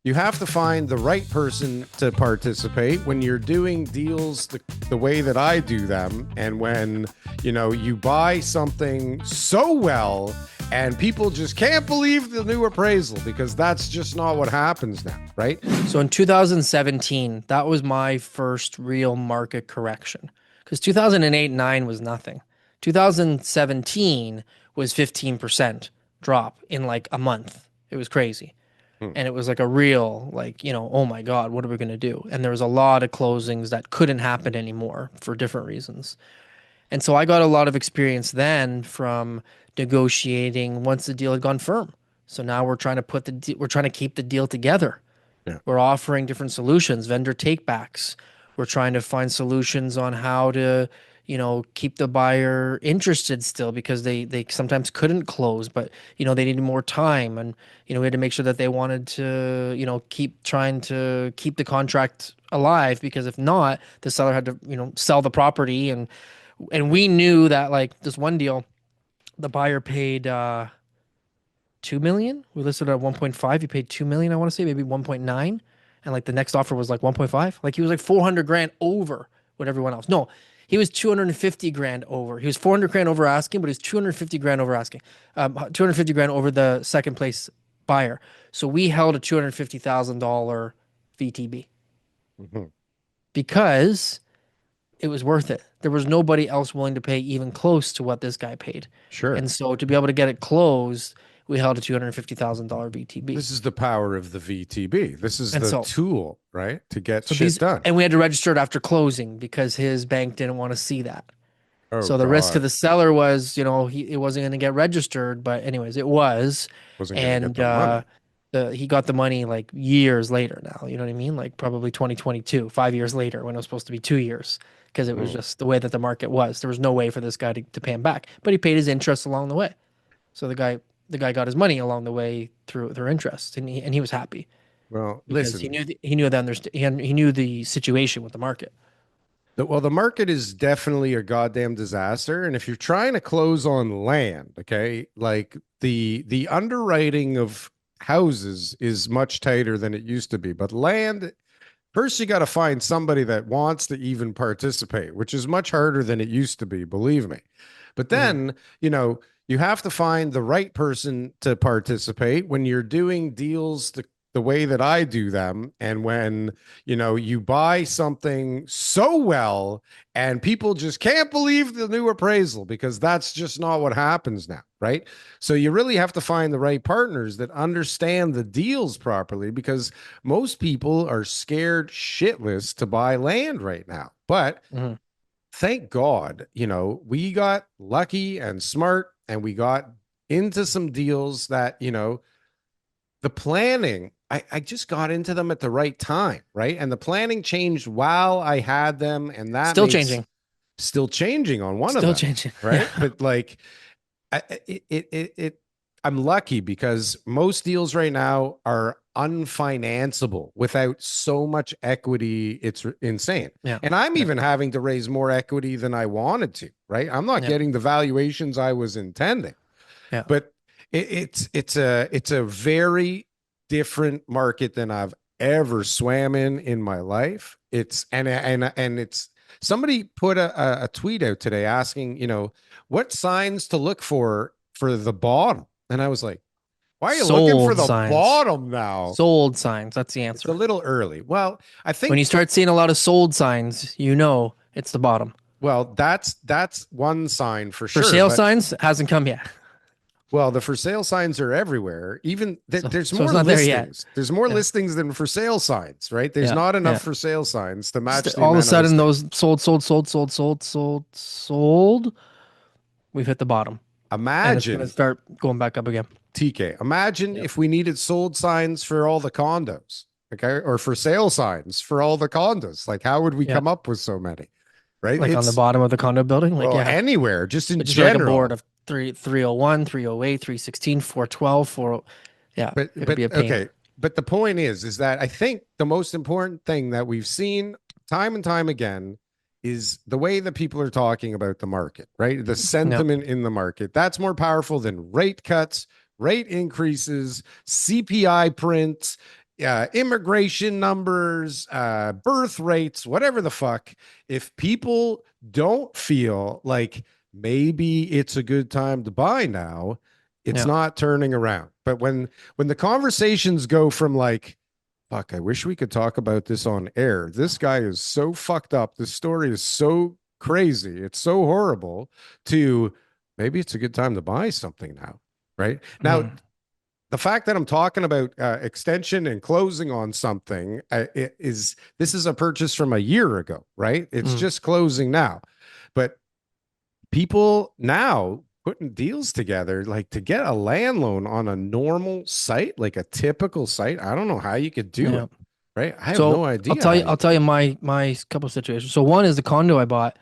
you have to find the right person to participate when you're doing deals the way that I do them. And when, you buy something so well and people just can't believe the new appraisal, because that's just not what happens now, right? So in 2017, that was my first real market correction because 2008 9 was nothing. 2017 was 15% drop in like a month. It was crazy. Hmm. And it was like a real, like, oh my God, what are we going to do? And there was a lot of closings that couldn't happen anymore for different reasons. And so I got a lot of experience then from negotiating once the deal had gone firm. So now we're trying to we're trying to keep the deal together. Yeah. We're offering different solutions, vendor takebacks. We're trying to find solutions on how to, keep the buyer interested still because they sometimes couldn't close, but they needed more time, and we had to make sure that they wanted to, keep trying to keep the contract alive because if not, the seller had to, sell the property, and we knew that like this one deal, the buyer paid 2 million. We listed it at 1.5. He paid 2 million, I want to say, maybe 1.9. And like the next offer was like 1.5. Like he was like 400 grand over what everyone else. No, he was 250 grand over. He was 400 grand over asking, but he was 250 grand over asking. 250 grand over the second place buyer. So we held a $250,000 VTB Mhm. because it was worth it. There was nobody else willing to pay even close to what this guy paid. Sure. And so to be able to get it closed, we held a $250,000 VTB. This is the power of the VTB. This is And the so, tool, right? To get so shit these, done. and we had to register it after closing because his bank didn't want to see that. Oh So the risk to God. the seller was, it wasn't going to get registered, but anyways, it was, Wasn't going to get and the money. he got the money like years later now. You know what I mean? Like probably 2022, 5 years later when it was supposed to be 2 years, because it was Hmm. just the way that the market was. There was no way for this guy to pay him back, but he paid his interest along the way. So the guy got his money along the way through their interest, and he was happy Well, because he listen, knew he knew he knew the situation with the market. the market is definitely a goddamn disaster. And if you're trying to close on land, okay, like the underwriting of houses is much tighter than it used to be. But land, first you got to find somebody that wants to even participate, which is much harder than it used to be, believe me. But Mhm. then, you have to find the right person to participate when you're doing deals the way that I do them. And when, you buy something so well and people just can't believe the new appraisal, because that's just not what happens now, right? So you really have to find the right partners that understand the deals properly, because most people are scared shitless to buy land right now. But Mhm. thank God, we got lucky and smart and we got into some deals that, the planning, I just got into them at the right time, right? And the planning changed while I had them. And that Still makes changing. still changing on one of Still them, changing. Yeah. right? But like, I'm lucky because most deals right now are unfinanceable without so much equity. It's insane. Yeah. And I'm Yeah. even having to raise more equity than I wanted to, right? I'm not Yeah. getting the valuations I was intending. Yeah. But it's a very different market than I've ever swam in my life. It's somebody put a tweet out today asking, what signs to look for the bottom. And I was like, why are you looking for Sold the signs. bottom now? Sold signs. That's the It's a answer. little early. Well, I When think you start seeing a lot of sold signs, it's the bottom. that's one sign for For sure. sale But signs, hasn't come yet. well, the for sale signs are everywhere. Even So there's so it's more not there yet. listings. There's more Yeah. listings than for sale signs, right? There's Yeah. not enough Yeah. for sale signs to match the All of a amount of sudden listings. those sold, we've hit the bottom. And it's gonna Imagine, start going back up again. TK, imagine Yep. if we needed sold signs for all the condos, okay? Or for sale signs for all the condos. Like, how would we Yeah. come up with so many? Right? Like on the bottom of the condo building. Like, Well, yeah. anywhere, just in It'd just be like a board general. of 301, 308, 316, 412, 4. Yeah. It'd But be a pain. okay. But the point is that I think the most important thing that we've seen time and time again is the way that people are talking about the market, right? The Yeah. sentiment in the market. That's more powerful than rate cuts, rate increases, CPI prints, immigration numbers, birth rates, whatever the fuck, if people don't feel like maybe it's a good time to buy now, it's Yeah. not turning around. But when the conversations go from like, fuck, I wish we could talk about this on air. This guy is so fucked up. This story is so crazy. It's so horrible, to maybe it's a good time to buy something now. Right now, Mhm. the fact that I'm talking about extension and closing on something this is a purchase from a year ago, right? It's Mm. just closing now. But people now putting deals together, like to get a land loan on a normal site, like a typical site. I don't know how you could do Yeah. it, right? I have no So idea how you I'll could tell do you my couple of situations. So one is the condo I bought.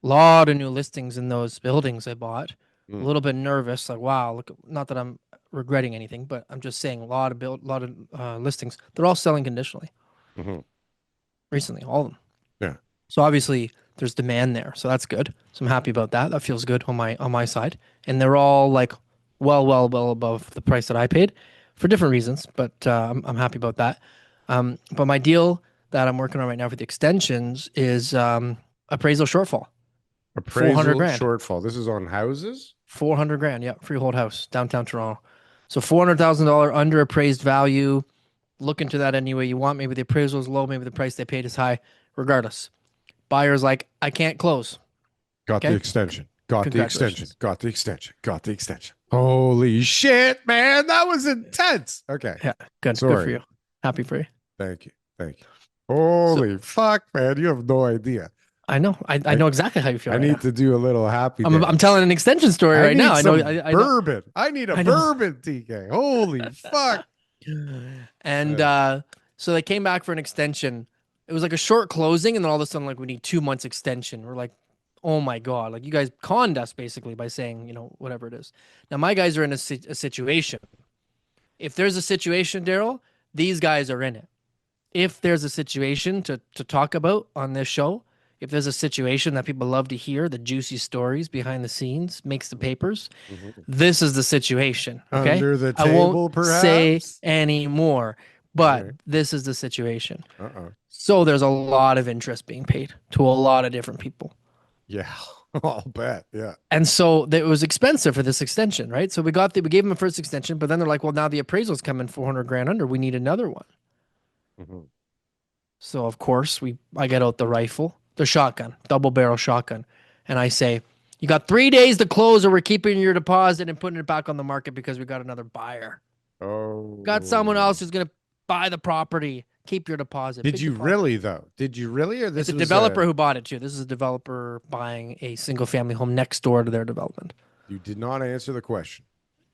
A lot of new listings in those buildings I bought. it. A little bit nervous, like wow, look. Not that I'm regretting anything, but I'm just saying a lot of listings. They're all selling conditionally Mm-hmm. recently, all of them. Yeah. So obviously there's demand there, so that's good. So I'm happy about that. That feels good on my side, and they're all like well above the price that I paid for different reasons, but I'm happy about that. But my deal that I'm working on right now for the extensions is appraisal shortfall, 400 Appraisal grand. shortfall. This is on houses. 400 grand, yeah, freehold house, downtown Toronto. So $400,000 under appraised value. Look into that any way you want. Maybe the appraisal is low, maybe the price they paid is high. Regardless, buyer's like, I can't close. Got the Okay, extension. Got the extension. congratulations. Got the extension. Got the extension. Holy shit, man. That was intense. Okay. Yeah, good for Sorry. you. Happy for you. Thank you. Thank you. So Holy fuck, man. You have no idea. I know, I I, know exactly how you feel I right need now. to do a little happy I'm telling dance. an extension story I right now. need some I know, bourbon. I need a I know. bourbon, TK. Holy fuck. And Yeah. so they came back for an extension. It was like a short closing, and then all of a sudden, like we need 2 months extension. We're like, oh my god, like you guys conned us basically by saying, whatever it is. Now my guys are in a situation. If there's a situation, Daryl, these guys are in it. If there's a situation to talk about on this show, if there's a situation that people love to hear, the juicy stories behind the scenes, makes the papers, Mhm. this is the situation. Okay. Under the I won't table, say perhaps? any more, All but right. this is the situation. Uh-uh. So there's a lot of interest being paid to a lot of different people. Yeah. I'll bet. Yeah. And so it was expensive for this extension, right? So we gave them a first extension, but then they're like, well, now the appraisal's coming 400 grand under. We need another one. Mhm. So of course I get out the rifle, the shotgun, double barrel shotgun, and I say, "You got 3 days to close, or we're keeping your deposit and putting it back on the market because we got another buyer. Got someone Oh. else who's gonna buy the property. Keep your deposit. Did Big you deposit." really though? Did you really, or It's this a was developer who bought it too. This is a developer buying a single family home next door to their development. you did not answer the question.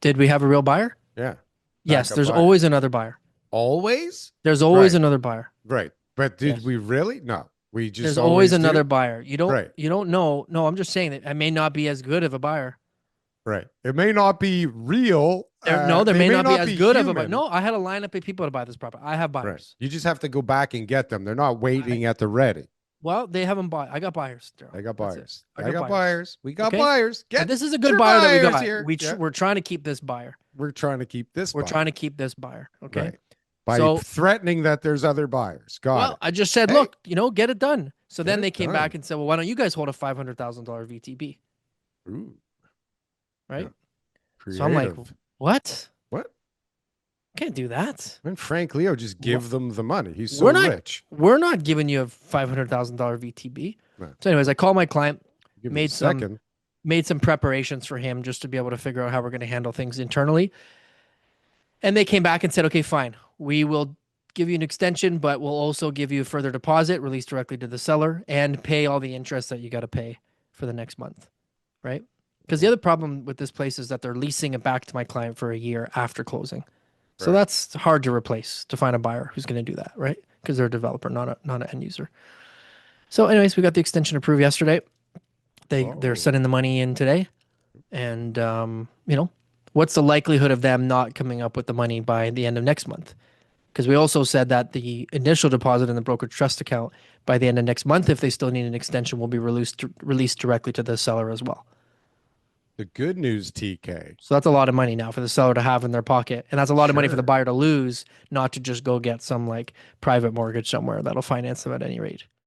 Did we have a real buyer? Yeah. Yes. Backup There's buyer. always another buyer. Always? There's always Right. another buyer. Right. But did Yes. we really? No. We just There's always always another do. buyer. Right. You don't know. No, I'm just saying that I may not be as good of a buyer. Right. It may not be real. There They may may not be not as be good of a buyer. human. No, I had a lineup of people to buy this property. I have Right. buyers. You just have to go back and get them. They're not I waiting at the ready. Well, they haven't bought. I got buyers, Daryl. I got That's it. buyers. I I got got buyers. buyers. We got Okay. buyers. And Get this is a good your buyer that we buyers got. here. Yeah. We're trying to keep this buyer. We're trying to keep this We're buyer. trying to keep this buyer. Okay. Right. By So, threatening that there's other buyers. Got well, it. I just said, Hey, look, get it done. So get then they it came done. back and said, well, why don't you guys hold a $500,000 VTB? Ooh. Yeah. Right. So I'm like, Creative. what? What? Can't do that. And Frank Leo just What? give them the money. He's so We're not. rich. We're not giving you a $500,000 VTB. No. So, anyways, I called my client, Give me a made some second. made some preparations for him just to be able to figure out how we're going to handle things internally. And they came back and said, okay, fine. We will give you an extension, but we'll also give you a further deposit released directly to the seller and pay all the interest that you got to pay for the next month. Right. Because the other problem with this place is that they're leasing it back to my client for a year after closing. So Right. that's hard to replace, to find a buyer who's going to do that. Right. Because they're a developer, not an end user. So, anyways, we got the extension approved yesterday. They're Oh. sending the money in today, and what's the likelihood of them not coming up with the money by the end of next month? Because we also said that the initial deposit in the broker trust account by the end of next month, if they still need an extension, will be released directly to the seller as well. The good news, TK. So that's a lot of money now for the seller to have in their pocket. And that's a lot of money for the Sure. buyer to lose, not to just go get some like private mortgage somewhere that'll finance them at any rate.